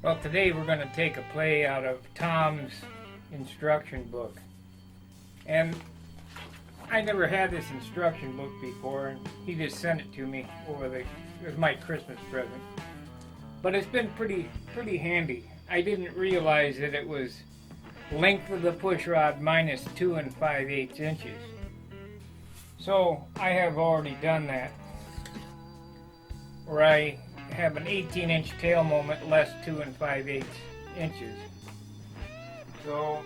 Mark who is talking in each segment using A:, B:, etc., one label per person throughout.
A: Well, today we're going to take a play out of Tom's instruction book. And I never had this instruction book before, and he just sent it to me it was my Christmas present. But it's been pretty handy. I didn't realize that it was length of the push rod minus 2 5/8 inches. So I have already done that, where I have an 18-inch tail moment less 2 5/8 inches. So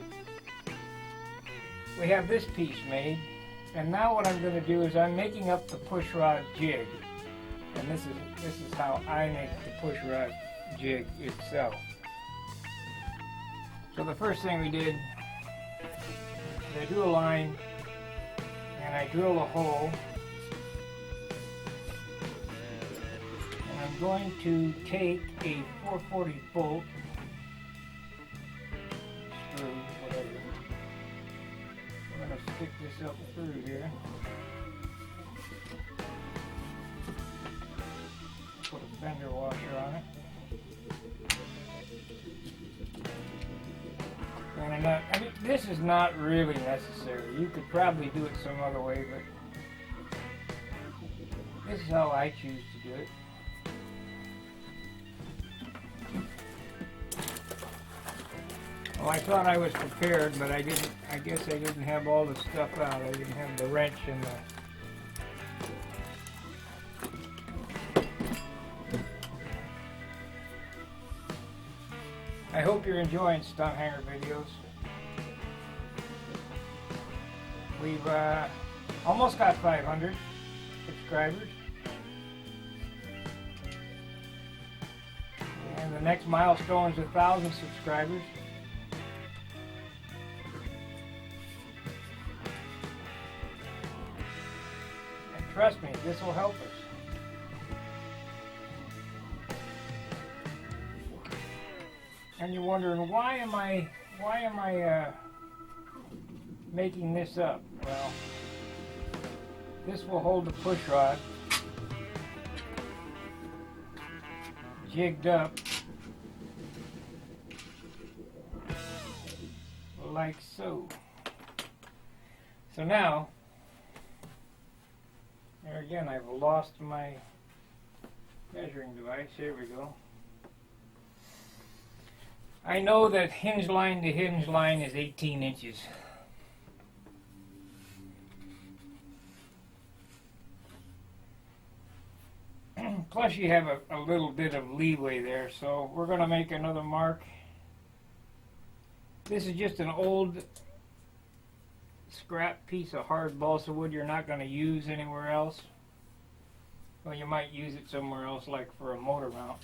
A: we have this piece made, and now what I'm going to do is I'm making up the push rod jig, and this is how I make the push rod jig itself. So the first thing we did is I drew a line and I drill a hole. I'm going to take a 440 bolt, screw, whatever. We're going to stick this up through here. Put a fender washer on it. And a nut. I mean, this is not really necessary. You could probably do it some other way, but this is how I choose to do it. Well, I thought I was prepared, but I didn't. I guess I didn't have all the stuff out. I didn't have the wrench and the... I hope you're enjoying Stunt Hangar videos. We've almost got 500 subscribers. And the next milestone is 1,000 subscribers. Trust me, this will help us. And you're wondering, why am I making this up? Well, this will hold the push rod jigged up like so. So now, there again, I've lost my measuring device. Here we go. I know that hinge line to hinge line is 18 inches. Plus you have a little bit of leeway there, so we're going to make another mark. This is just an old scrap piece of hard balsa wood you're not going to use anywhere else. Well, you might use it somewhere else, like for a motor mount.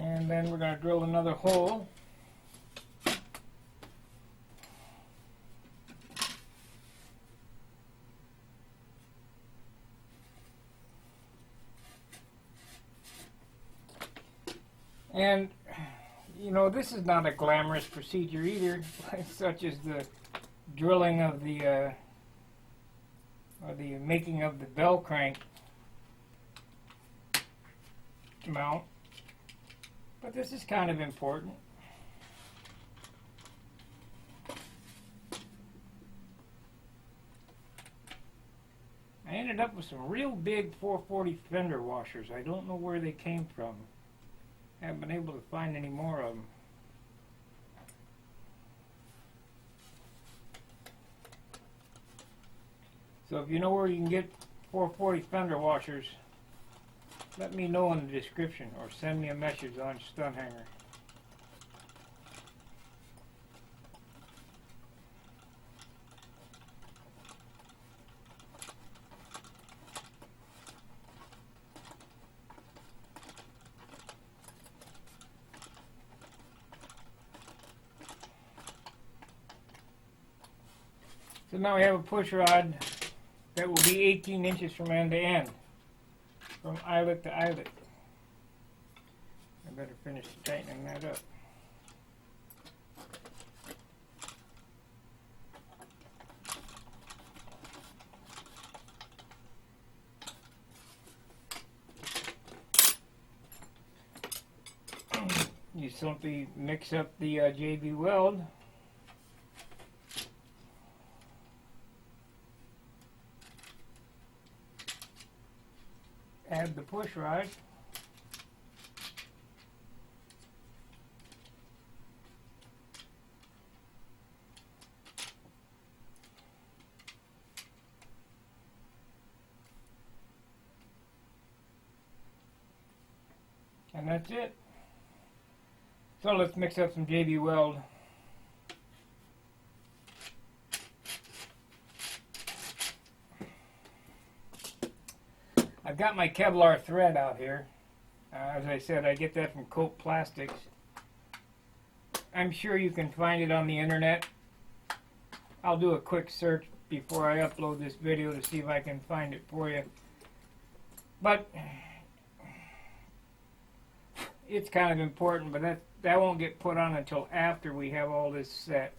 A: And then we're going to drill another hole. And, you know, this is not a glamorous procedure either, such as the drilling of the, or the making of the bell crank mount. But this is kind of important. I ended up with some real big 440 fender washers. I don't know where they came from. Haven't been able to find any more of them. So if you know where you can get 440 fender washers, let me know in the description or send me a message on Stunt Hangar. So now we have a push rod that will be 18 inches from end to end, from eyelet to eyelet. I better finish tightening that up. simply mix up the JB Weld. Add the push rod. And that's it. So let's mix up some JB Weld. I've got my Kevlar thread out here. As I said, I get that from Cope Plastics. I'm sure you can find it on the internet. I'll do a quick search before I upload this video to see if I can find it for you. But it's kind of important, but that won't get put on until after we have all this set.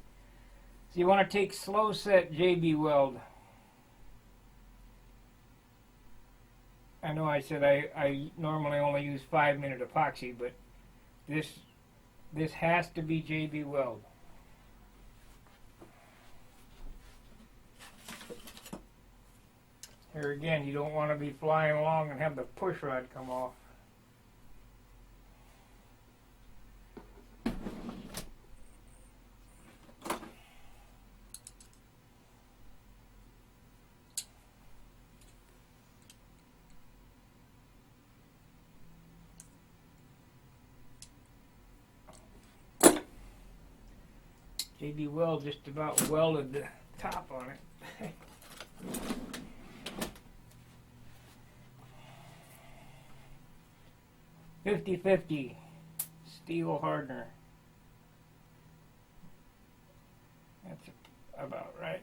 A: So you want to take slow set JB Weld. I know I said I normally only use 5-minute epoxy, but this has to be JB Weld. Here again, you don't want to be flying along and have the push rod come off. JB Weld just about welded the top on it. 50-50 steel hardener. That's about right.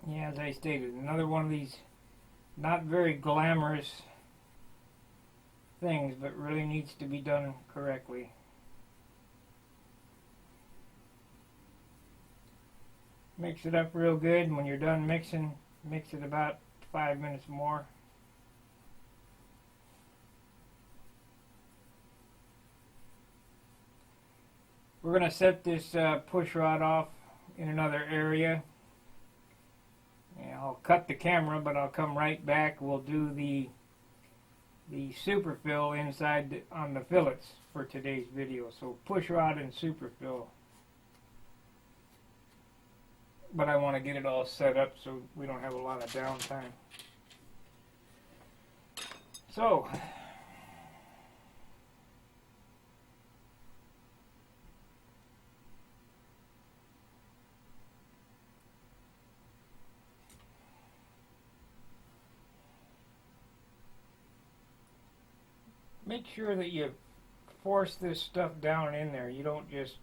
A: Yeah, as I stated, another one of these not very glamorous things, but really needs to be done correctly. Mix it up real good, and when you're done mixing, mix it about 5 minutes more. We're going to set this push rod off in another area. And I'll cut the camera, but I'll come right back. We'll do the superfill inside on the fillets for today's video. So push rod and superfill. But I want to get it all set up so we don't have a lot of downtime. So make sure that you force this stuff down in there. You don't just,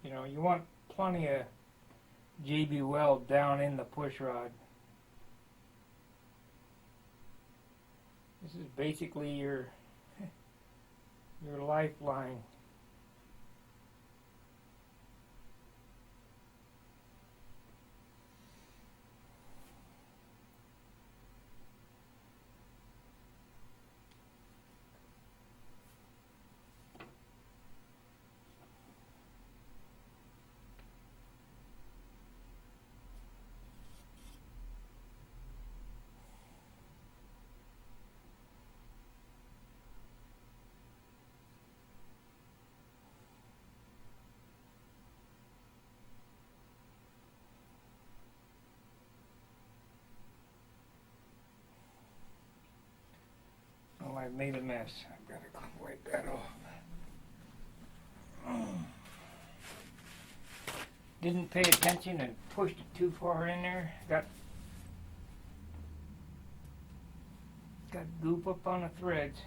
A: you want plenty of JB Weld down in the push rod. This is basically your lifeline. Oh, I made a mess. I've got to wipe that off. Didn't pay attention and pushed it too far in there. Got goop up on the threads.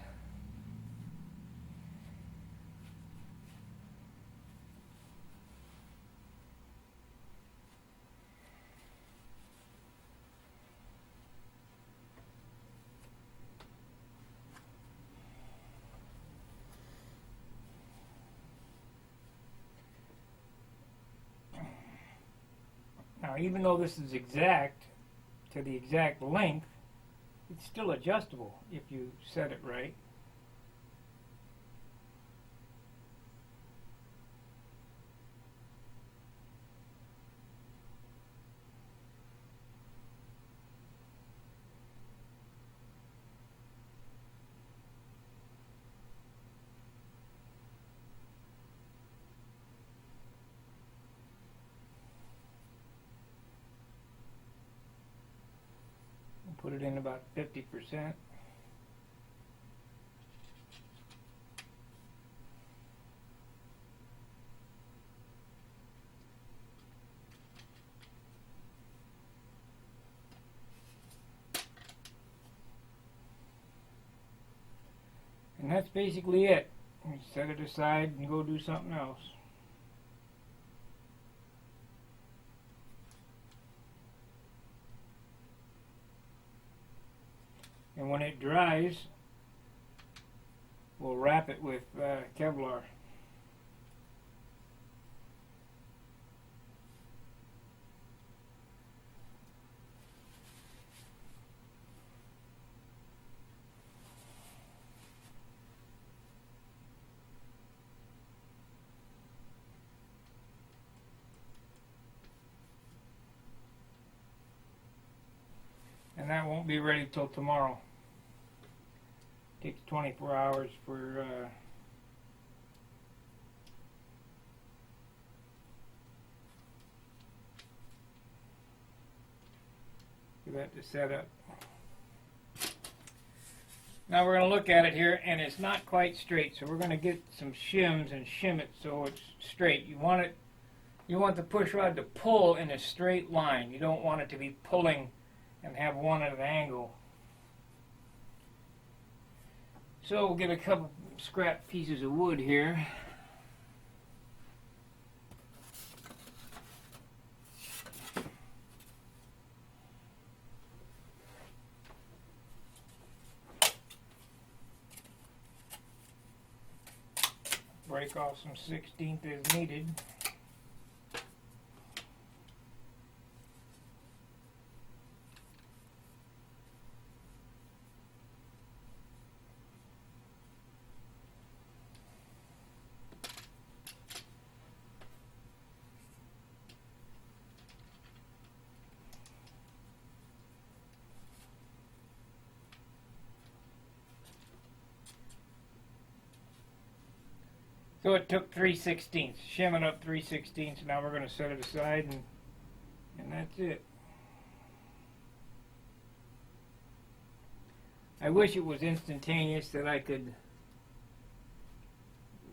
A: Now, even though this is exact to the exact length, it's still adjustable if you set it right. Put it in about 50%. And that's basically it. You set it aside and go do something else. And when it dries, we'll wrap it with Kevlar. And that won't be ready till tomorrow. Takes 24 hours for that to set up. Now we're going to look at it here, and it's not quite straight, so we're going to get some shims and shim it so it's straight. You want the push rod to pull in a straight line. You don't want it to be pulling and have one at an angle. So we'll get a couple scrap pieces of wood here. Break off some 16th as needed. So it took 3/16, shimming up 3/16. Now we're going to set it aside, and that's it. I wish it was instantaneous, that I could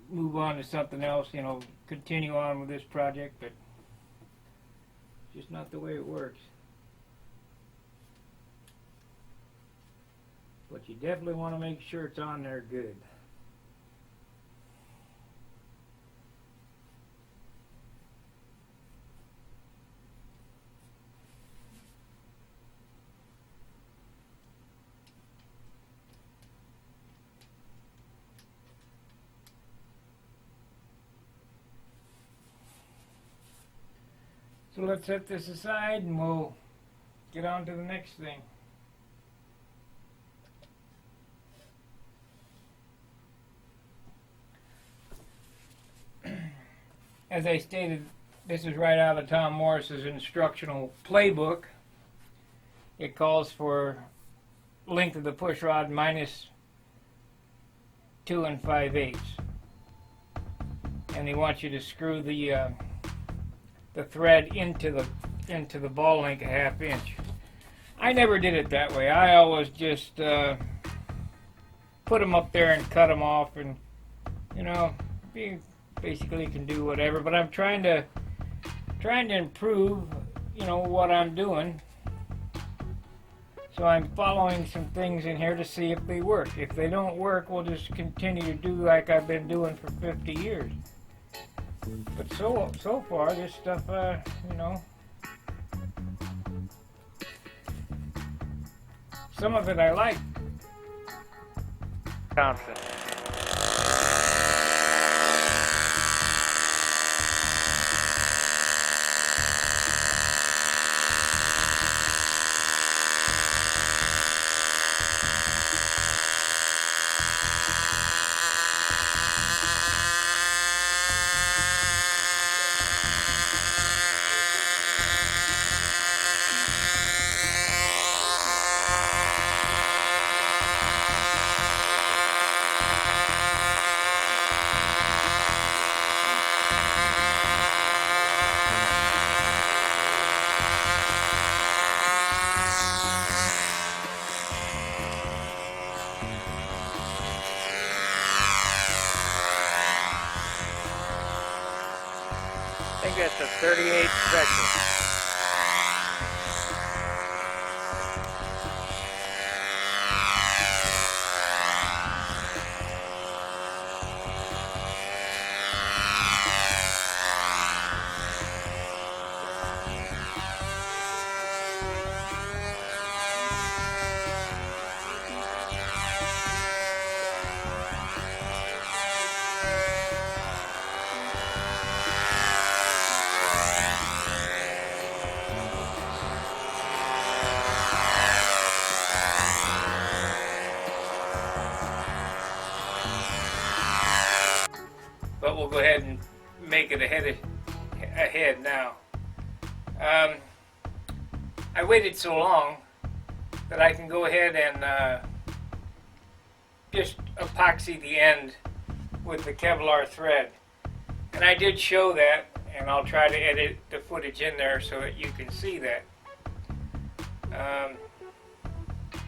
A: move on to something else, you know, continue on with this project, but it's just not the way it works. But you definitely want to make sure it's on there good. So let's set this aside and we'll get on to the next thing. As I stated, this is right out of Tom Morris's instructional playbook. It calls for length of the push rod minus 2 5/8. And he wants you to screw the thread into the ball link 1/2 inch. I never did it that way. I always just put them up there and cut them off, and you know, you basically can do whatever. But I'm trying to improve, you know, what I'm doing. So I'm following some things in here to see if they work. If they don't work, we'll just continue to do like I've been doing for 50 years. But so far, this stuff, you know, some of it I like. Thompson. just a 38 special. But we'll go ahead and make it ahead now. I waited so long that I can go ahead and just epoxy the end with the Kevlar thread. And I did show that, and I'll try to edit the footage in there so that you can see that.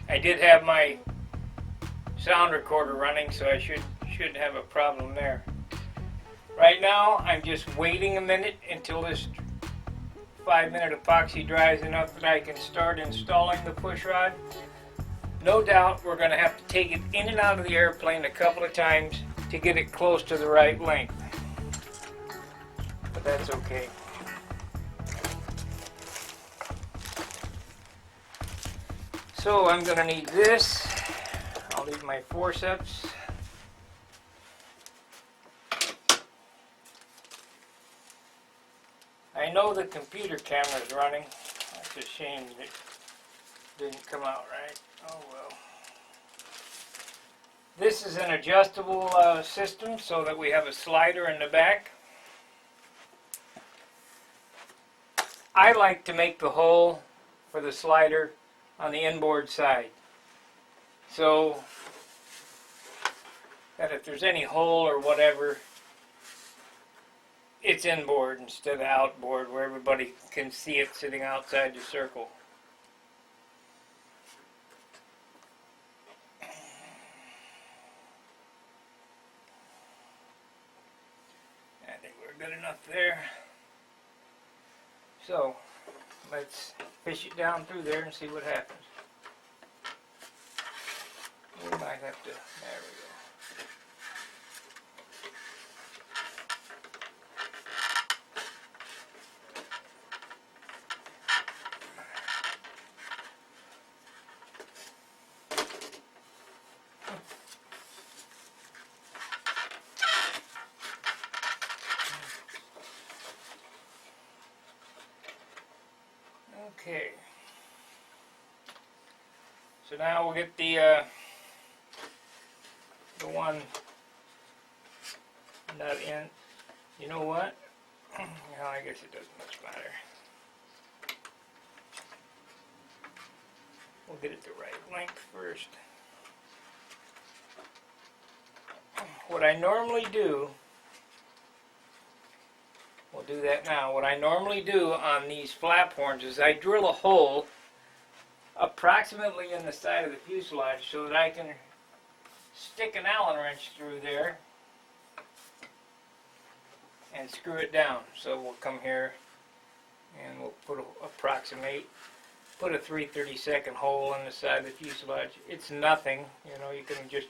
A: I did have my sound recorder running, so I shouldn't have a problem there. Right now, I'm just waiting a minute until this 5-minute epoxy dries enough that I can start installing the pushrod. No doubt we're going to have to take it in and out of the airplane a couple of times to get it close to the right length. But that's okay. So I'm going to need this. I'll need my forceps. I know the computer camera's running. That's a shame that it didn't come out right. Oh well. This is an adjustable system so that we have a slider in the back. I like to make the hole for the slider on the inboard side, so that if there's any hole or whatever, it's inboard instead of outboard where everybody can see it sitting outside the circle. I think we're good enough there. So let's fish it down through there and see what happens. We might have to, there we go. Okay, so now we'll get the one nut in. You know what? Well, I guess it doesn't much matter. We'll get it the right length first. What I normally do, we'll do that now. What I normally do on these flap horns is I drill a hole approximately in the side of the fuselage so that I can stick an Allen wrench through there and screw it down. So we'll come here and we'll put a 3/32 hole in the side of the fuselage. It's nothing, you know, you can just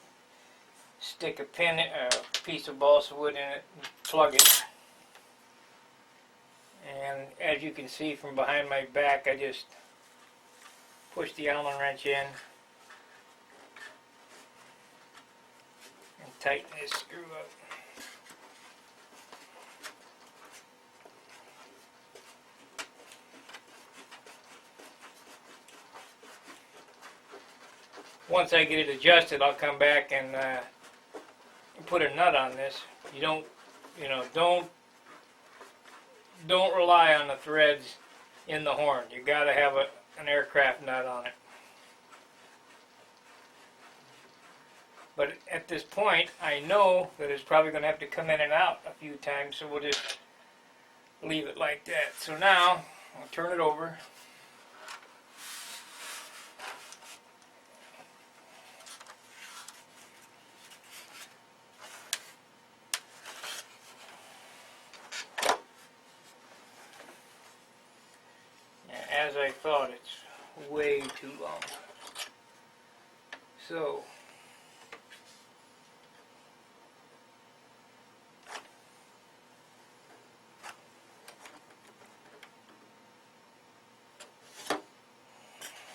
A: stick a piece of balsa wood in it and plug it. And as you can see from behind my back, I just push the Allen wrench in and tighten this screw up. Once I get it adjusted, I'll come back and put a nut on this. You don't rely on the threads in the horn. You got to have an aircraft nut on it. But at this point, I know that it's probably going to have to come in and out a few times, so we'll just leave it like that. So now, I'll turn it over. as I thought, it's way too long. So,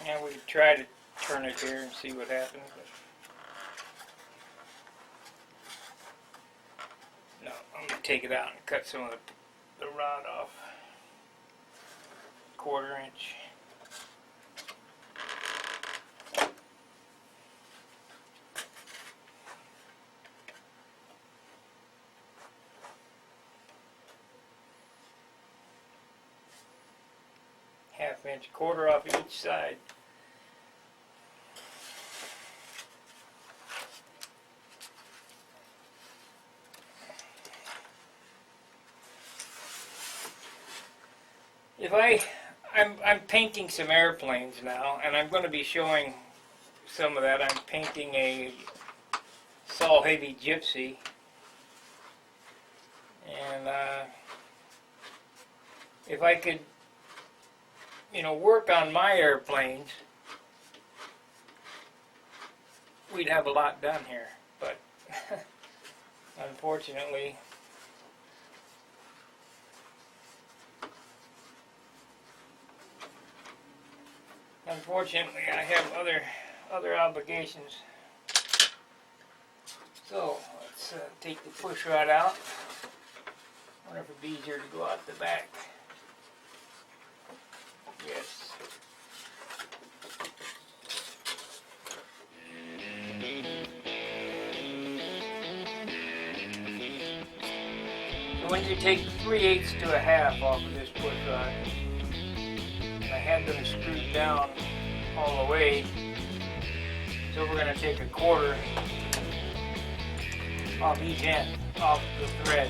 A: and we could try to turn it here and see what happens. No, I'm going to take it out and cut some of the rod off. 1/4 inch. ½ inch, 1/4 off each side. If I'm painting some airplanes now, and I'm going to be showing some of that. I'm painting a Saw Heavy Gypsy, and if I could, work on my airplanes, we'd have a lot done here. But unfortunately, I have other obligations. So let's take the push rod out. I wonder if it'd be easier to go out the back. Yes. So when you take 3/8 to a half off of this push rod, and I had them screwed down all the way, so we're going to take 1/4 off each end, off the thread.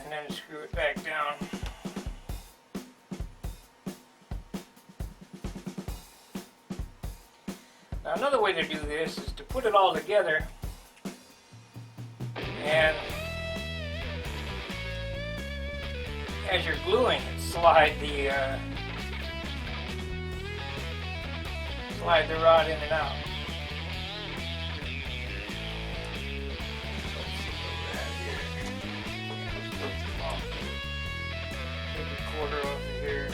A: And then screw it back down. Now another way to do this is to put it all together and as you're gluing it, slide the rod in and out. Take 1/4 off of here.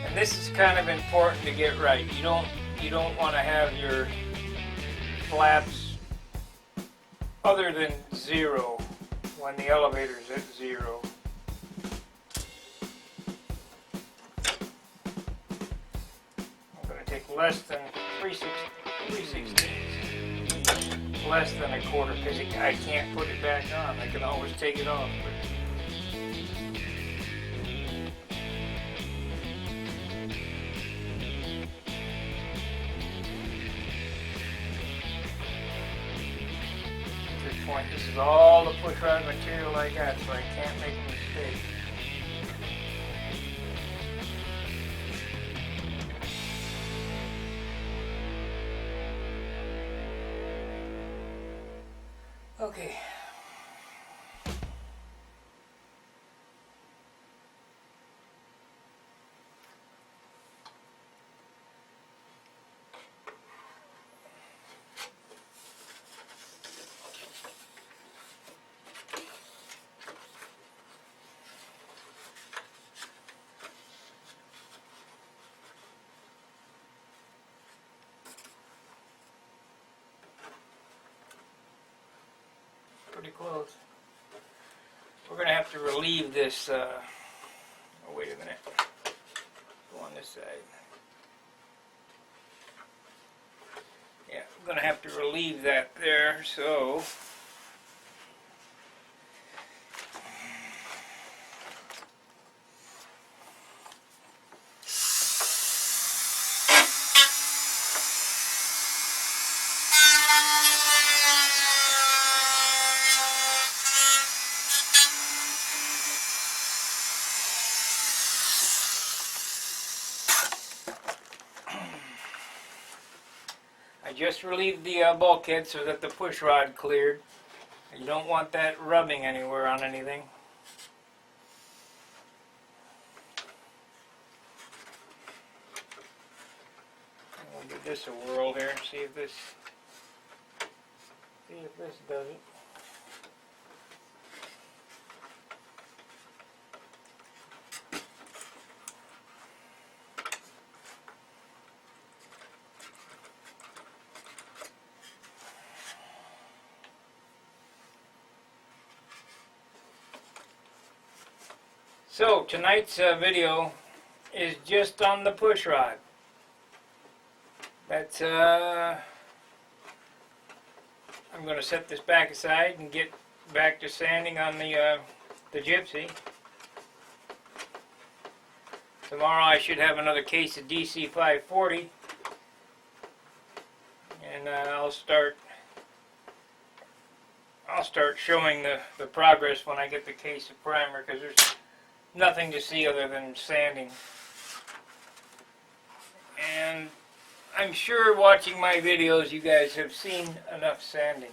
A: And this is kind of important to get right. You don't want to have your flaps other than 0 when the elevator's at 0. I'm going to take less than 3/16, less than 1/4, because I can't put it back on. I can always take it off. This is all the push rod material I got, so I can't make a mistake. Okay. Pretty close. We're going to have to relieve this, oh wait a minute, go on this side. Yeah, I'm going to have to relieve that there, so I just relieved the bulkhead so that the push rod cleared. You don't want that rubbing anywhere on anything. We'll give this a whirl here, see if this does it. So tonight's video is just on the push rod. That's I'm going to set this back aside and get back to sanding on the Gypsy. Tomorrow I should have another case of DC 540, and I'll start showing the progress when I get the case of primer, because there's nothing to see other than sanding. And I'm sure watching my videos you guys have seen enough sanding.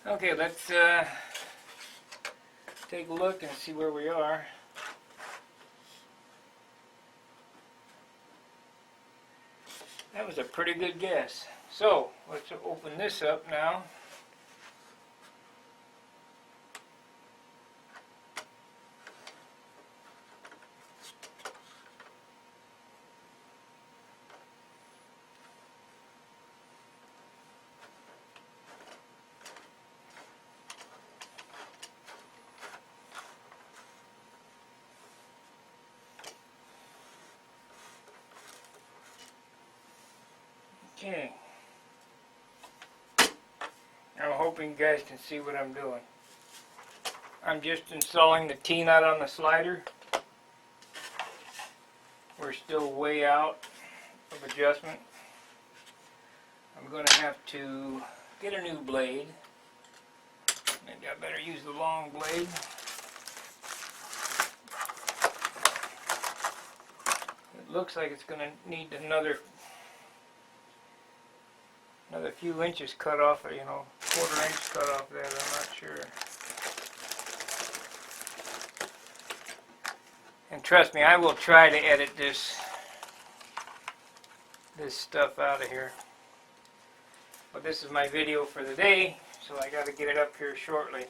A: Okay, let's take a look and see where we are. That was a pretty good guess. So, let's open this up now. Okay. I'm hoping you guys can see what I'm doing. I'm just installing the T-nut on the slider. We're still way out of adjustment. I'm going to have to get a new blade. Maybe I better use the long blade. It looks like it's going to need another few inches cut off, quarter inch cut off that, I'm not sure. And trust me, I will try to edit this stuff out of here. But this is my video for the day, so I got to get it up here shortly.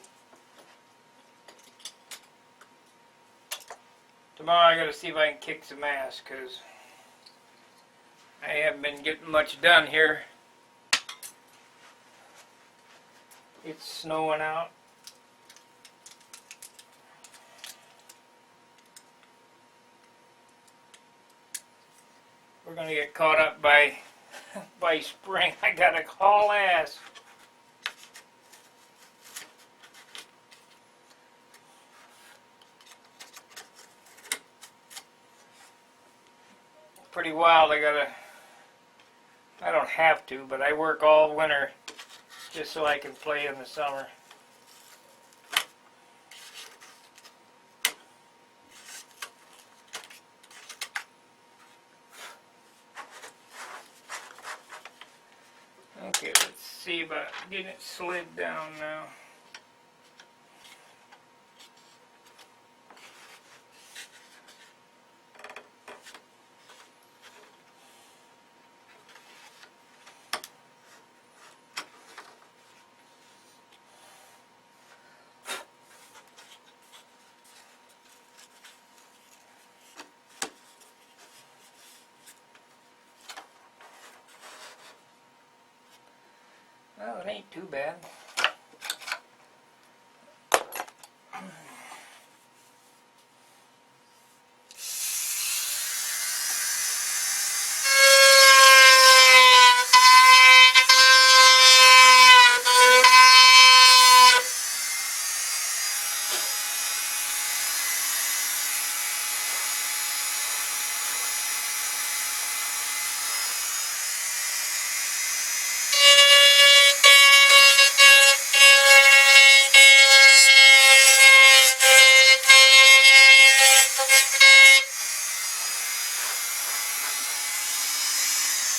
A: Tomorrow I got to see if I can kick some ass, because I haven't been getting much done here. It's snowing out. We're going to get caught up by spring. I got to haul ass. Pretty wild. I don't have to, but I work all winter just so I can play in the summer. Okay, let's see about getting it slid down now. Well, it ain't too bad.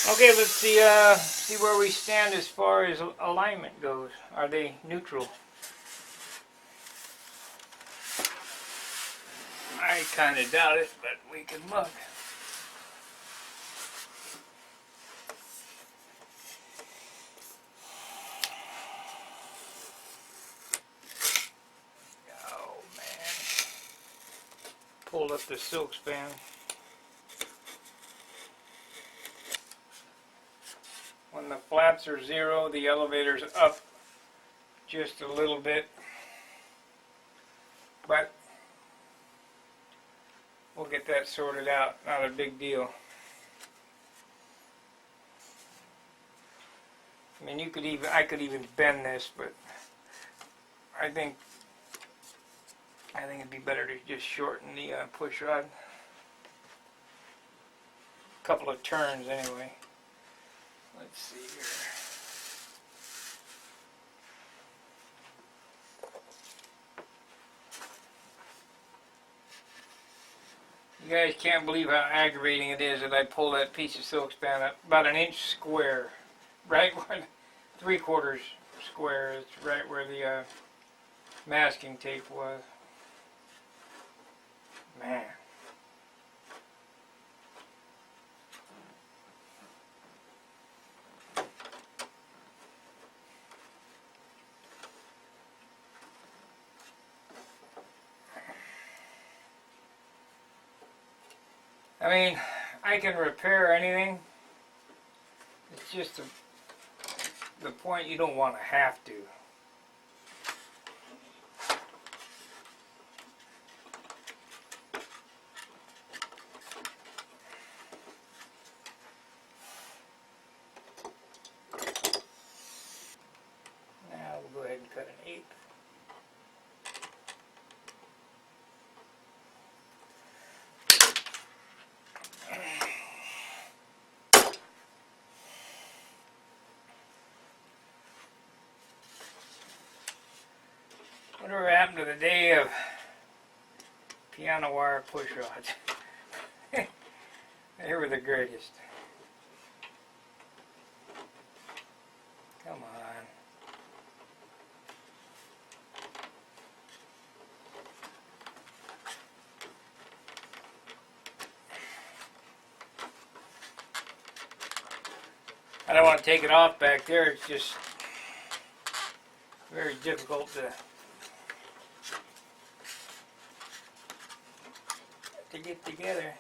A: Okay, let's see where we stand as far as alignment goes. Are they neutral? I kind of doubt it, but we can look. Oh man. Pulled up the silk span. When the flaps are 0, the elevator's up just a little bit. But we'll get that sorted out. Not a big deal. I mean, I could even bend this, but I think it'd be better to just shorten the push rod. A couple of turns anyway. Let's see here. You guys can't believe how aggravating it is that I pull that piece of silk span up about an inch square, right where 3/4 square. It's right where the masking tape was. Man. I mean, I can repair anything. It's just the point you don't want to have to. Now we'll go ahead and cut an 1/8. Whatever happened to the day of piano wire push rods? They were the greatest. Come on. I don't want to take it off back there. It's just very difficult to get together.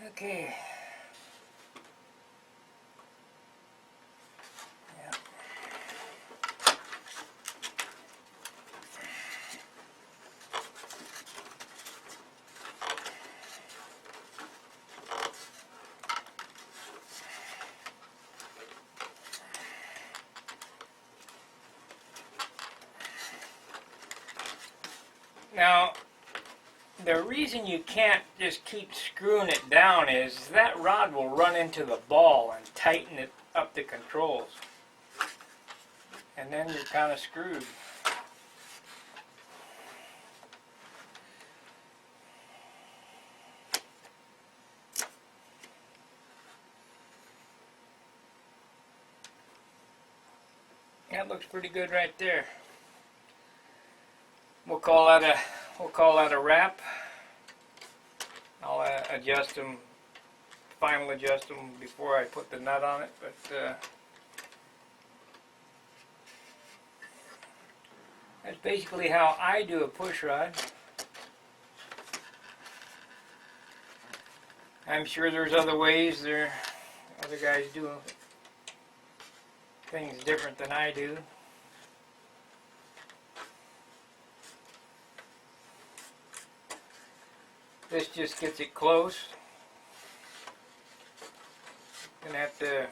A: Okay. Yeah. Now, the reason you can't just keep screwing it down is that rod will run into the ball and tighten it up the controls. And then you're kind of screwed. That looks pretty good right there. We'll call that a wrap. I'll adjust them, final adjust them before I put the nut on it, but that's basically how I do a push rod. I'm sure there's other ways. Other guys do things different than I do. This just gets it close. Gonna have to,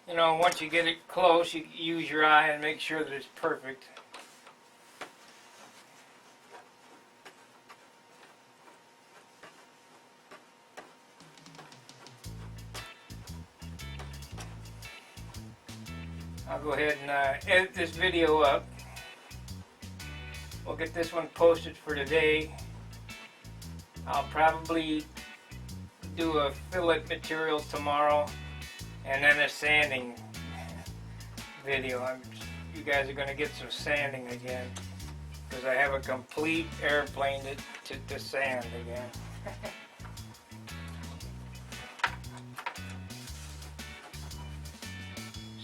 A: once you get it close, you use your eye and make sure that it's perfect. I'll go ahead and edit this video up. We'll get this one posted for today. I'll probably do a fillet material tomorrow and then a sanding video. You guys are going to get some sanding again because I have a complete airplane to sand again.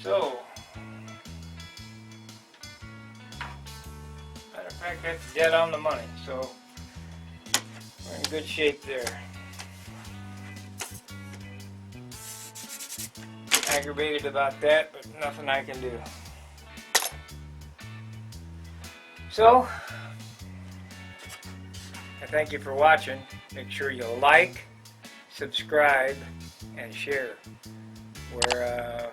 A: So, matter of fact, that's dead on the money, so we're in good shape there. Aggravated about that, but nothing I can do. So, I thank you for watching. Make sure you like, subscribe, and share. We're,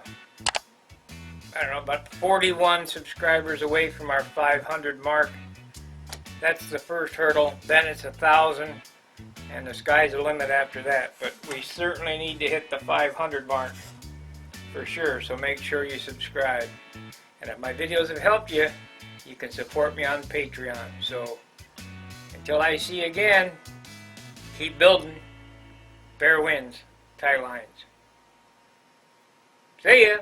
A: I don't know, about 41 subscribers away from our 500 mark. That's the first hurdle. Then it's 1,000, and the sky's the limit after that. But we certainly need to hit the 500 mark for sure, so make sure you subscribe. And if my videos have helped you, you can support me on Patreon. So until I see you again, keep building. Fair winds, taglines. See ya!